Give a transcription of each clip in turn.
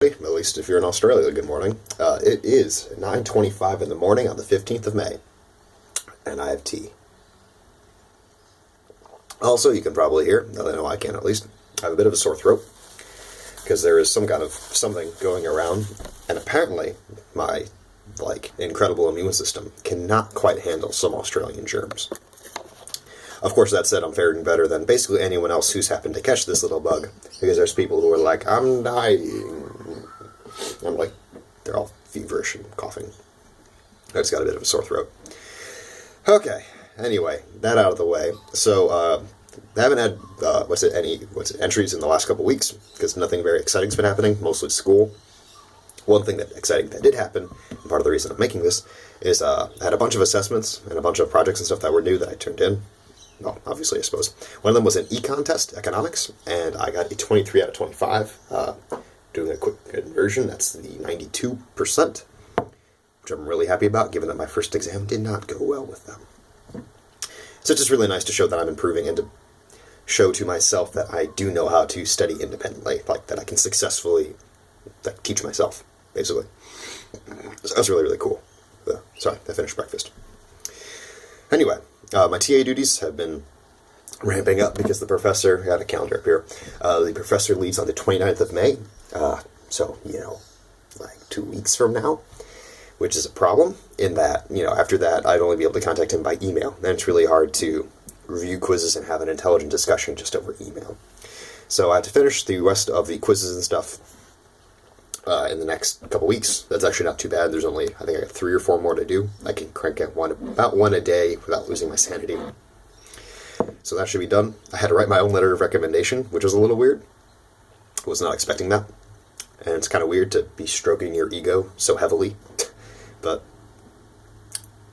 At least if you're in Australia, good morning. It is 9:25 in the morning on the 15th of May, and I have tea. Also, you can probably hear, I know I can at least, I have a bit of a sore throat, because there is some kind of something going around, and apparently my, incredible immune system cannot quite handle some Australian germs. Of course, that said, I'm faring better than basically anyone else who's happened to catch this little bug, because there's people who are like, I'm dying. I'm like, they're all feverish and coughing. I just got a bit of a sore throat. Okay, anyway, that out of the way. So, I haven't had, entries in the last couple weeks, because nothing very exciting's been happening, mostly school. One thing exciting that did happen, and part of the reason I'm making this, is I had a bunch of assessments and a bunch of projects and stuff that were new that I turned in. Well, obviously, I suppose. One of them was an econ test, economics, and I got a 23 out of 25. Doing a quick conversion, that's the 92%, which I'm really happy about, given that my first exam did not go well with them. So it's just really nice to show that I'm improving and to show to myself that I do know how to study independently, that I can successfully teach myself, basically. So that's really, really cool. Sorry, I finished breakfast. Anyway, my TA duties have been ramping up because the professor, I got a calendar up here, the professor leaves on the 29th of May, so, 2 weeks from now, which is a problem in that, after that, I'd only be able to contact him by email, and it's really hard to review quizzes and have an intelligent discussion just over email. So I have to finish the rest of the quizzes and stuff in the next couple weeks. That's actually not too bad. There's only, I think I got 3 or 4 more to do. I can crank out about one a day without losing my sanity. So that should be done. I had to write my own letter of recommendation, which was a little weird. I was not expecting that. And it's kind of weird to be stroking your ego so heavily. But,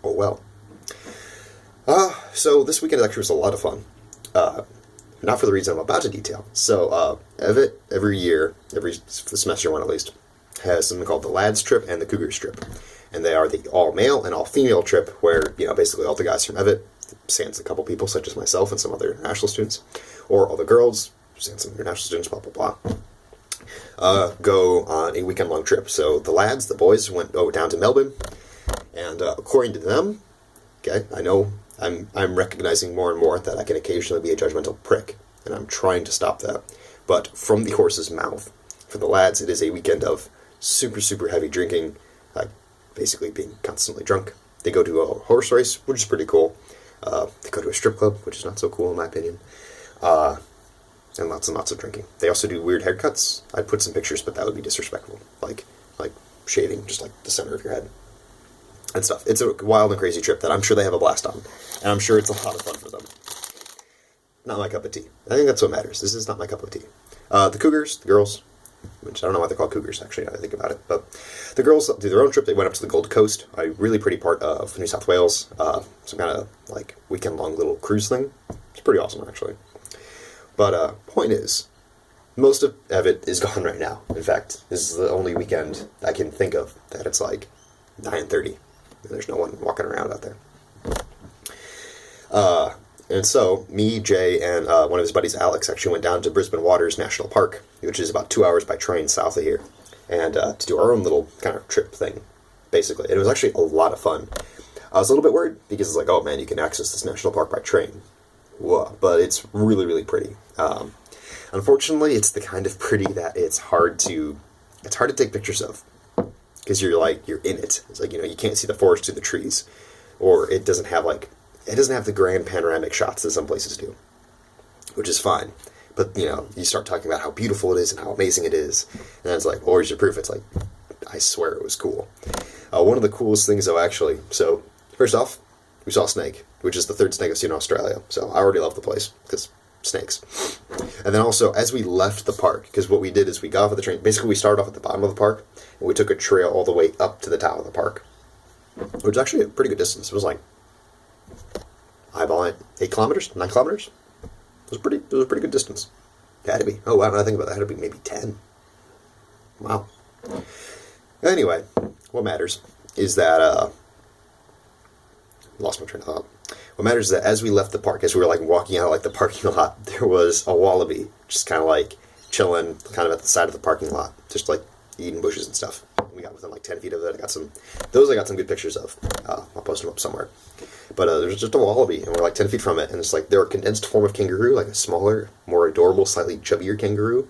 oh well. So this weekend actually was a lot of fun. Not for the reason I'm about to detail. So, EVIT, every year, every semester one at least, has something called the Lads Trip and the Cougars Trip. And they are the all-male and all-female trip where, basically all the guys from EVIT, sans a couple people such as myself and some other international students, or all the girls, sans some international students, blah, blah, blah, go on a weekend-long trip. So the lads, the boys, went down to Melbourne, and according to them, okay, I know I'm recognizing more and more that I can occasionally be a judgmental prick, and I'm trying to stop that. But from the horse's mouth, for the lads, it is a weekend of super, super heavy drinking, basically being constantly drunk. They go to a horse race, which is pretty cool. They go to a strip club, which is not so cool in my opinion. And lots and lots of drinking. They also do weird haircuts. I'd put some pictures, but that would be disrespectful. Like shaving just the center of your head and stuff. It's a wild and crazy trip that I'm sure they have a blast on. And I'm sure it's a lot of fun for them. Not my cup of tea. I think that's what matters. This is not my cup of tea. The Cougars, the girls, which I don't know why they're called Cougars, actually, now that I think about it. But the girls do their own trip. They went up to the Gold Coast, a really pretty part of New South Wales. Some kind of, weekend-long little cruise thing. It's pretty awesome, actually. But, point is, most of EVIT is gone right now. In fact, this is the only weekend I can think of that it's 9:30. And there's no one walking around out there. And so, me, Jay, and one of his buddies, Alex, actually went down to Brisbane Waters National Park, which is about 2 hours by train south of here, and to do our own little kind of trip thing, basically. It was actually a lot of fun. I was a little bit worried, because it's oh man, you can access this national park by train. Whoa, but it's really, really pretty. Unfortunately, it's the kind of pretty that it's hard to take pictures of, because you're in it. It's you can't see the forest through the trees, or it doesn't have the grand panoramic shots that some places do, which is fine. But, you start talking about how beautiful it is and how amazing it is, and it's where's your proof? It's I swear it was cool. One of the coolest things, though, actually, so, first off, we saw a snake, which is the third snake I've seen in Australia, so I already love the place, because snakes. And then also, as we left the park, because what we did is we got off of the train, basically we started off at the bottom of the park, and we took a trail all the way up to the top of the park, which was actually a pretty good distance. It was eyeball it, 8 kilometers, 9 kilometers. It was a pretty good distance. It had to be. Oh wow, now I think about that, it had to be maybe 10. Wow. Anyway, what matters is that, lost my train of thought. What matters is that as we left the park, as we were walking out of the parking lot, there was a wallaby just kind of chilling kind of at the side of the parking lot, just eating bushes and stuff. We got within like 10 feet of it. I got some good pictures of. I'll post them up somewhere. But there's just a wallaby, and we're like 10 feet from it, and it's like they're a condensed form of kangaroo, like a smaller, more adorable, slightly chubbier kangaroo.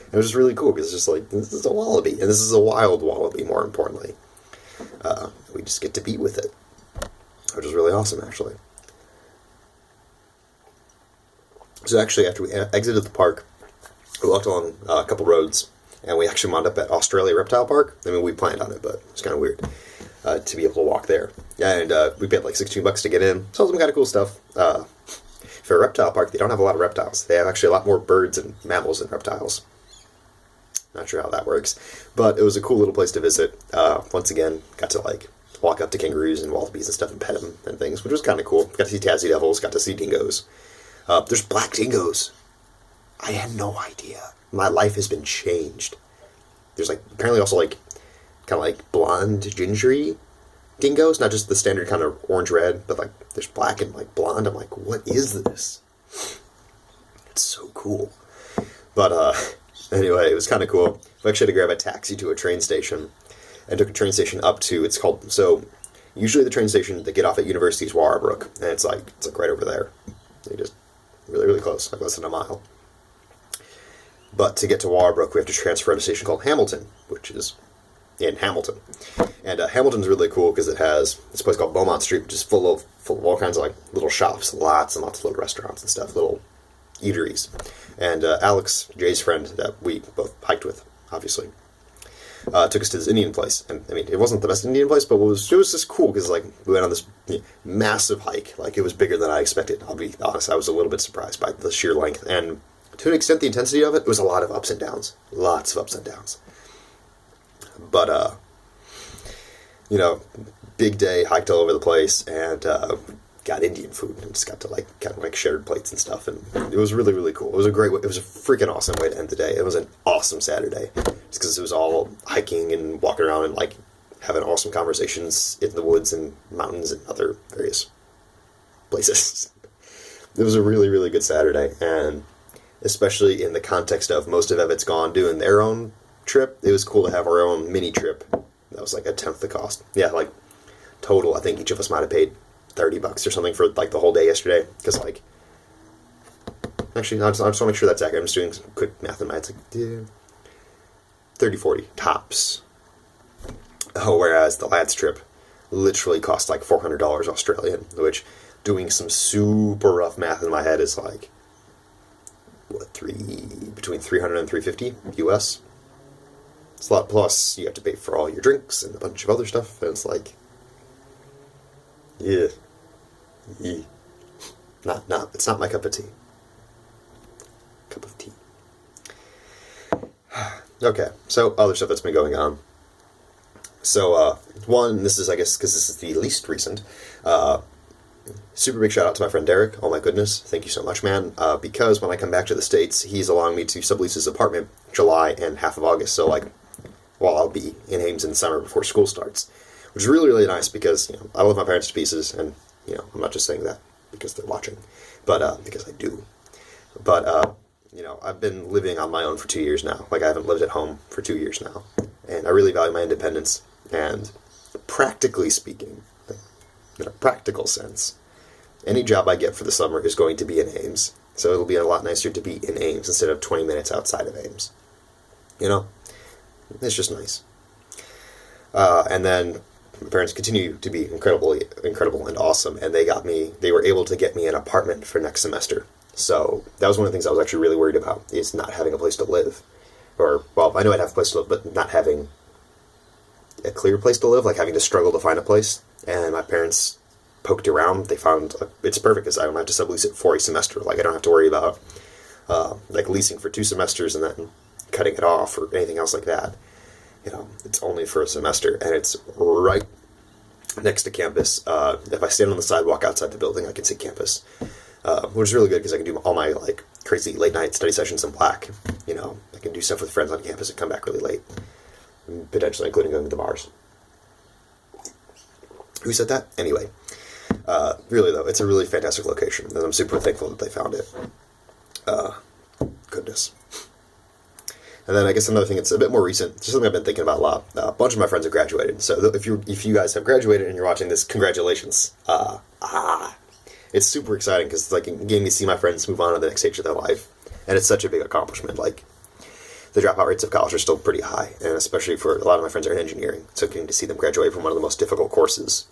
And it was just really cool because it's just like, this is a wallaby, and this is a wild wallaby, more importantly. We just get to be with it, which is really awesome, actually. So actually, after we exited the park, we walked along a couple roads, and we actually wound up at Australia Reptile Park. I mean, we planned on it, but it's kind of weird to be able to walk there. And we paid like $16 to get in. Saw some kind of cool stuff. For a reptile park, they don't have a lot of reptiles. They have actually a lot more birds and mammals than reptiles. Not sure how that works, but it was a cool little place to visit. Once again, got to like walk up to kangaroos and wallabies and stuff and pet them and things, which was kind of cool. Got to see Tassie devils, got to see dingoes. There's black dingoes. I had no idea. My life has been changed. There's like apparently also like kind of like blonde gingery dingoes, not just the standard kind of orange red, but like there's black and like blonde. I'm like, what is this? It's so cool. But anyway, it was kind of cool. We actually had to grab a taxi to a train station, and took a train station up to, it's called, so usually the train station they get off at University is Warrabrook, and it's like right over there. They just really, really close, like less than a mile. But to get to Warrabrook, we have to transfer at a station called Hamilton, which is in Hamilton. And Hamilton's really cool because it has this place called Beaumont Street, which is full of all kinds of like little shops, lots and lots of little restaurants and stuff, little eateries. And Alex, Jay's friend that we both hiked with, obviously, took us to this Indian place. And I mean, it wasn't the best Indian place, but it was just cool because like we went on this massive hike. Like it was bigger than I expected. I'll be honest, I was a little bit surprised by the sheer length. And to an extent, the intensity of it was a lot of ups and downs. Lots of ups and downs. But, big day, hiked all over the place, and got Indian food, and just got to like kind of like shared plates and stuff, and it was really, really cool. It was a freaking awesome way to end the day. It was an awesome Saturday, just because it was all hiking and walking around and like having awesome conversations in the woods and mountains and other various places. It was a really, really good Saturday, and especially in the context of most of Evet's gone doing their own trip, it was cool to have our own mini trip. That was like a tenth the cost. Yeah, like total, I think each of us might have paid $30 or something for like the whole day yesterday. Because like, actually, I just want to make sure that's accurate. I'm just doing some quick math in my head. It's like 30, 40 tops. Oh, whereas the lads trip literally cost like $400 Australian, which doing some super rough math in my head is like between 300 and 350 US. It's a lot, plus you have to pay for all your drinks and a bunch of other stuff, and it's like, yeah. It's not my cup of tea. Cup of tea. Okay, so other stuff that's been going on. So, one, this is, I guess, because this is the least recent, super big shout out to my friend Derek. Oh my goodness, thank you so much, man. Because when I come back to the States, he's allowing me to sublease his apartment July and half of August. So like, while I'll be in Ames in the summer before school starts, which is really, really nice because I love my parents to pieces, and I'm not just saying that because they're watching, but because I do. But I've been living on my own for 2 years now. Like I haven't lived at home for 2 years now, and I really value my independence. And practically speaking, in a practical sense, any job I get for the summer is going to be in Ames. So it'll be a lot nicer to be in Ames instead of 20 minutes outside of Ames. It's just nice. And then my parents continue to be incredible and awesome, and they were able to get me an apartment for next semester. So that was one of the things I was actually really worried about, is not having a place to live. Or, well, I knew I'd have a place to live, but not having a clear place to live, like having to struggle to find a place. And my parents poked around. They found it's perfect because I don't have to sublease it for a semester. Like I don't have to worry about like leasing for 2 semesters and then cutting it off or anything else like that. It's only for a semester, and it's right next to campus. If I stand on the sidewalk outside the building, I can see campus, which is really good because I can do all my like crazy late night study sessions in black. I can do stuff with friends on campus and come back really late, potentially including going to the bars. Who said that? Anyway, really though, it's a really fantastic location, and I'm super thankful that they found it. Goodness. And then I guess another thing that's a bit more recent, just something I've been thinking about a lot. A bunch of my friends have graduated. So if you guys have graduated and you're watching this, congratulations. It's super exciting because it's like getting to see my friends move on to the next stage of their life. And it's such a big accomplishment. Like, the dropout rates of college are still pretty high, and especially for a lot of my friends are in engineering. So getting to see them graduate from one of the most difficult courses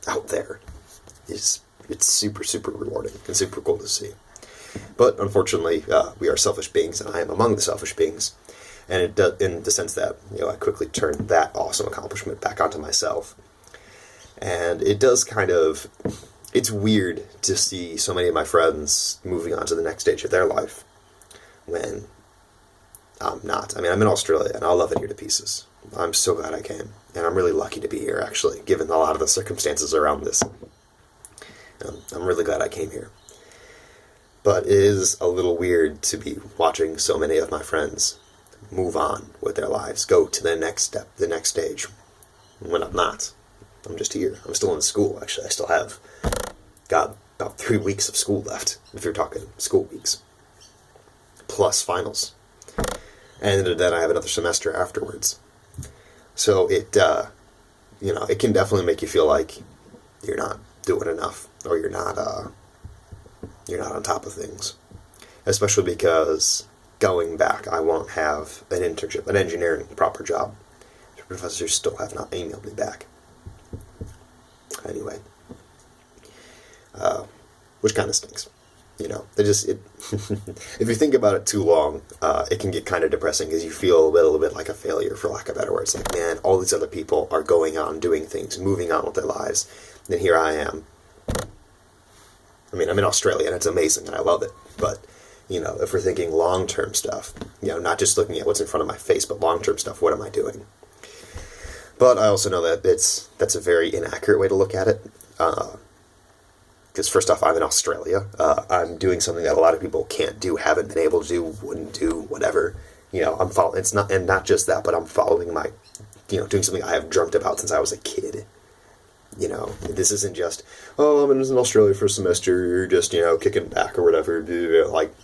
out there it's super, super rewarding and super cool to see. But unfortunately, we are selfish beings, and I am among the selfish beings. And it does, in the sense that, I quickly turned that awesome accomplishment back onto myself. And it does it's weird to see so many of my friends moving on to the next stage of their life when I'm not. I mean, I'm in Australia, and I love it here to pieces. I'm so glad I came. And I'm really lucky to be here, actually, given a lot of the circumstances around this. I'm really glad I came here. But it is a little weird to be watching so many of my friends move on with their lives, go to the next step, the next stage, when I'm not. I'm just here. I'm still in school, actually. I still have got about 3 weeks of school left, if you're talking school weeks, plus finals. And then I have another semester afterwards. So it can definitely make you feel like you're not doing enough, or you're not on top of things. Especially because going back, I won't have an internship, an engineering proper job. The professors still have not emailed me back. Anyway, which kind of stinks. If you think about it too long, it can get kind of depressing because you feel a little bit like a failure, for lack of a better word. It's like, man, all these other people are going on, doing things, moving on with their lives, and here I am. I mean, I'm in Australia, and it's amazing, and I love it, but, if we're thinking long-term stuff, not just looking at what's in front of my face, but long-term stuff, what am I doing? But I also know that that's a very inaccurate way to look at it, because first off, I'm in Australia. I'm doing something that a lot of people can't do, haven't been able to do, wouldn't do, whatever. I'm following. It's not, and not just that, but I'm following my, doing something I have dreamt about since I was a kid. This isn't just, I'm in Australia for a semester, just kicking back or whatever. Like,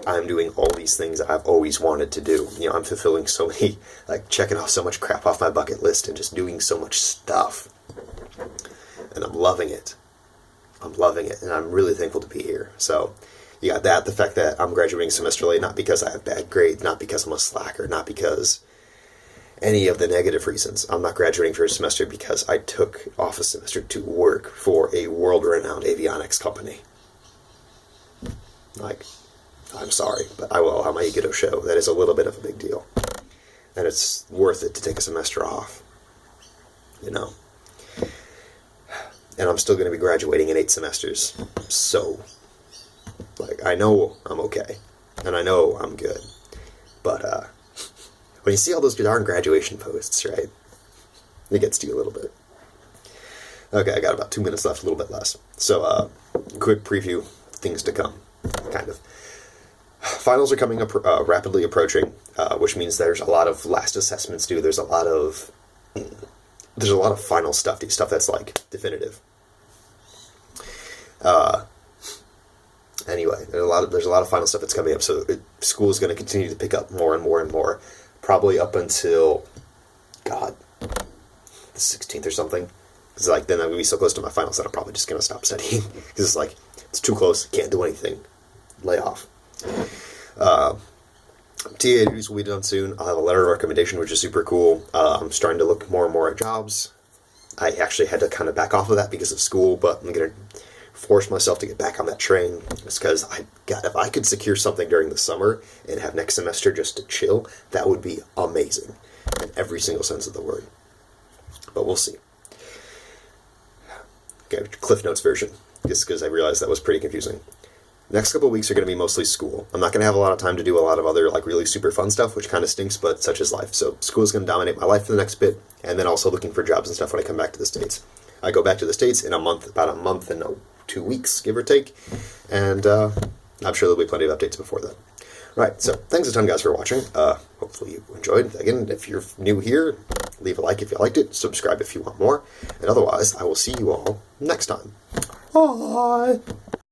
I'm doing all these things I've always wanted to do. I'm fulfilling so many, like checking off so much crap off my bucket list and just doing so much stuff, and I'm loving it. And I'm really thankful to be here. So, you got that, the fact that I'm graduating semester late, not because I have bad grades, not because I'm a slacker, not because any of the negative reasons. I'm not graduating for a semester because I took off a semester to work for a world-renowned avionics company. Like, I'm sorry, but I will allow my ego to show that is a little bit of a big deal. And it's worth it to take a semester off. And I'm still going to be graduating in 8 semesters. So, I know I'm okay. And I know I'm good. But, when you see all those darn graduation posts, right? It gets to you a little bit. Okay, I got about 2 minutes left, a little bit less. So, quick preview, things to come, kind of. Finals are coming up, rapidly approaching, which means there's a lot of last assessments due. There's a lot of final stuff that's like definitive. Anyway, there's a lot of final stuff that's coming up. So school is going to continue to pick up more and more and more, probably up until the 16th or something. Because then I'm going to be so close to my finals that I'm probably just going to stop studying because it's too close. Can't do anything. Lay off. TA duties will be done soon. I'll have a letter of recommendation, which is super cool. I'm starting to look more and more at jobs. I actually had to kind of back off of that because of school, but I'm going to force myself to get back on that train. It's because if I could secure something during the summer and have next semester just to chill, that would be amazing in every single sense of the word. But we'll see. Okay, Cliff Notes version, just because I realized that was pretty confusing. Next couple of weeks are going to be mostly school. I'm not going to have a lot of time to do a lot of other really super fun stuff, which kind of stinks, but such is life. So school is going to dominate my life for the next bit, and then also looking for jobs and stuff when I come back to the States. I go back to the States in about a month and 2 weeks, give or take, and I'm sure there'll be plenty of updates before then. Right, so thanks a ton, guys, for watching. Hopefully you enjoyed. Again, if you're new here, leave a like if you liked it, subscribe if you want more, and otherwise, I will see you all next time. Bye!